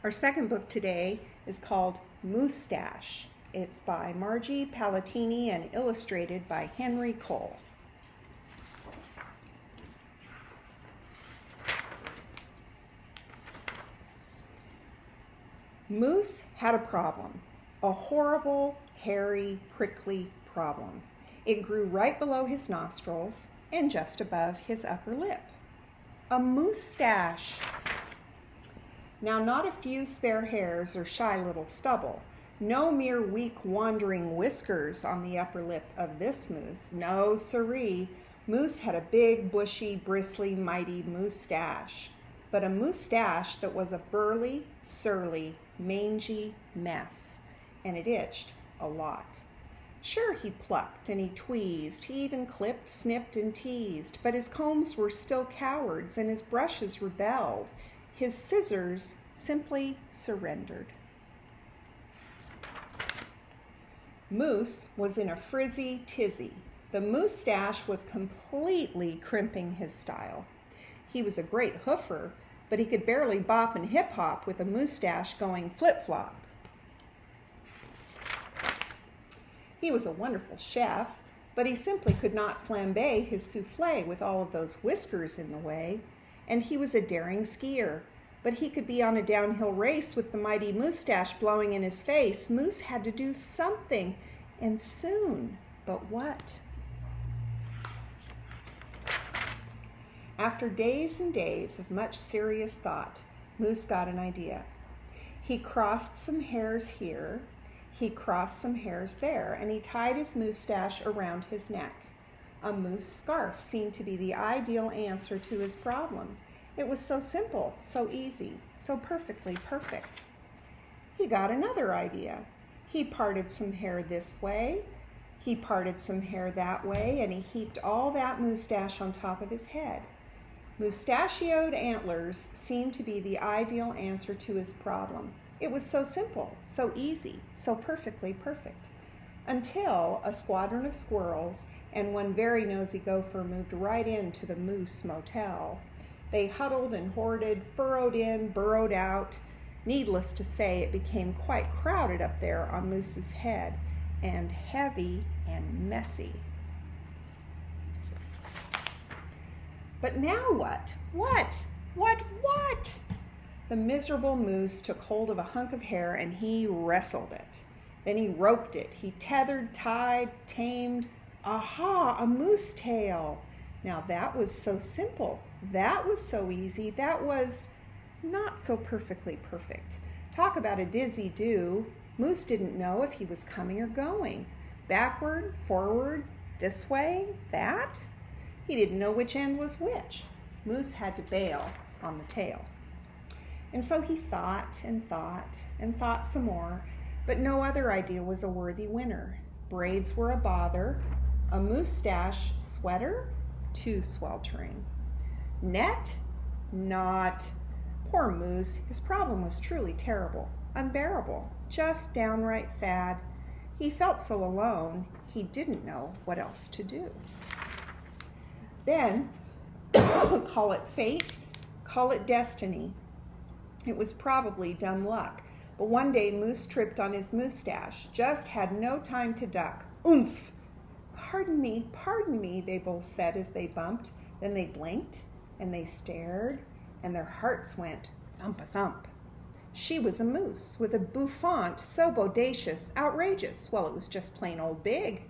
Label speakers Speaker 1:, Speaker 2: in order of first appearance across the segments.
Speaker 1: Our second book today is called Moosetache. It's by Margie Palatini and illustrated by Henry Cole. Moose had a problem, a horrible, hairy, prickly problem. It grew right below his nostrils and just above his upper lip. A moosetache. Now, not a few spare hairs or shy little stubble. No mere weak wandering whiskers on the upper lip of this moose. No siree. Moose had a big, bushy, bristly, mighty moosetache. But a moosetache that was a burly, surly, mangy mess. And it itched a lot. Sure, he plucked and he tweezed. He even clipped, snipped, and teased. But his combs were still cowards and his brushes rebelled. His scissors simply surrendered. Moose was in a frizzy tizzy. The moosetache was completely crimping his style. He was a great hoofer, but he could barely bop and hip-hop with a moosetache going flip-flop. He was a wonderful chef, but he simply could not flambe his souffle with all of those whiskers in the way. And he was a daring skier, but he could be on a downhill race with the mighty moosetache blowing in his face. Moose had to do something, and soon. But what? After days and days of much serious thought, Moose got an idea. He crossed some hairs here, he crossed some hairs there, and he tied his moosetache around his neck. A moose scarf seemed to be the ideal answer to his problem. It was so simple, so easy, so perfectly perfect. He got another idea. He parted some hair this way, he parted some hair that way, and he heaped all that moosetache on top of his head. Moustachioed antlers seemed to be the ideal answer to his problem. It was so simple, so easy, so perfectly perfect. Until a squadron of squirrels and one very nosy gopher moved right into the Moose Motel. They huddled and hoarded, furrowed in, burrowed out. Needless to say, it became quite crowded up there on Moose's head, and heavy and messy. But now what? What? The miserable moose took hold of a hunk of hair and he wrestled it. Then he roped it. He tethered, tied, tamed. Aha, a moose tail. Now that was so simple. That was so easy. That was not so perfectly perfect. Talk about a dizzy do. Moose didn't know if he was coming or going. Backward, forward, this way, that. He didn't know which end was which. Moose had to bail on the tail. And so he thought and thought and thought some more, but no other idea was a worthy winner. Braids were a bother. A moosetache sweater? Too sweltering. Net? Not. Poor Moose, his problem was truly terrible, unbearable, just downright sad. He felt so alone, he didn't know what else to do. Then, call it fate, call it destiny. It was probably dumb luck, but one day Moose tripped on his moosetache, just had no time to duck. Oomph! Pardon me, they both said as they bumped. Then they blinked, and they stared, and their hearts went thump-a-thump. She was a moose with a bouffant so bodacious, outrageous. Well, it was just plain old big.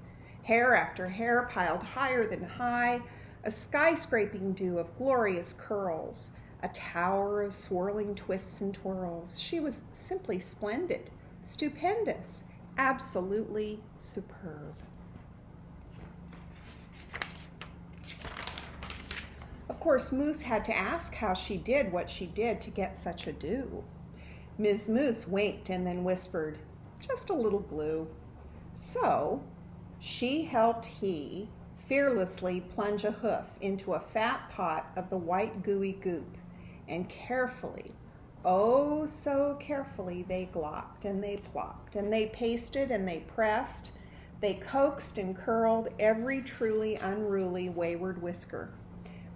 Speaker 1: Hair after hair piled higher than high, a skyscraping dew of glorious curls, a tower of swirling twists and twirls. She was simply splendid, stupendous, absolutely superb. Of course, Moose had to ask how she did what she did to get such a do. Ms. Moose winked and then whispered, "Just a little glue." So she helped he fearlessly plunge a hoof into a fat pot of the white gooey goop, and carefully, oh so carefully, they glopped and they plopped and they pasted and they pressed, they coaxed and curled every truly unruly wayward whisker.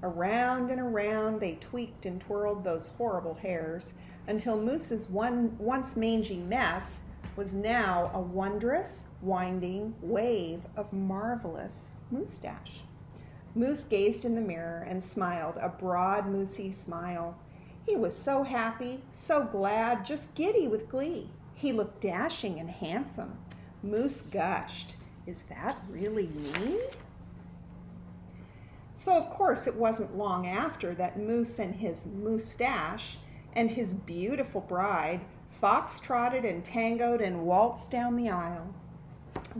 Speaker 1: Around and around they tweaked and twirled those horrible hairs until Moose's once mangy mess was now a wondrous, winding wave of marvelous Moosetache. Moose gazed in the mirror and smiled, a broad, moosey smile. He was so happy, so glad, just giddy with glee. He looked dashing and handsome. Moose gushed, "Is that really me?" So, of course, it wasn't long after that Moose and his Moosetache and his beautiful bride fox-trotted and tangoed and waltzed down the aisle.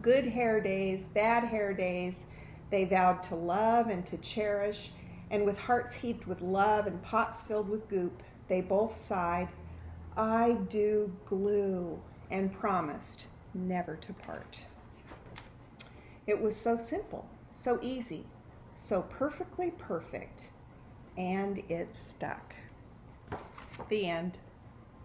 Speaker 1: Good hair days, bad hair days, they vowed to love and to cherish, and with hearts heaped with love and pots filled with goop, they both sighed, "I do glue," and promised never to part. It was so simple, so easy, so perfectly perfect, and it stuck. The end.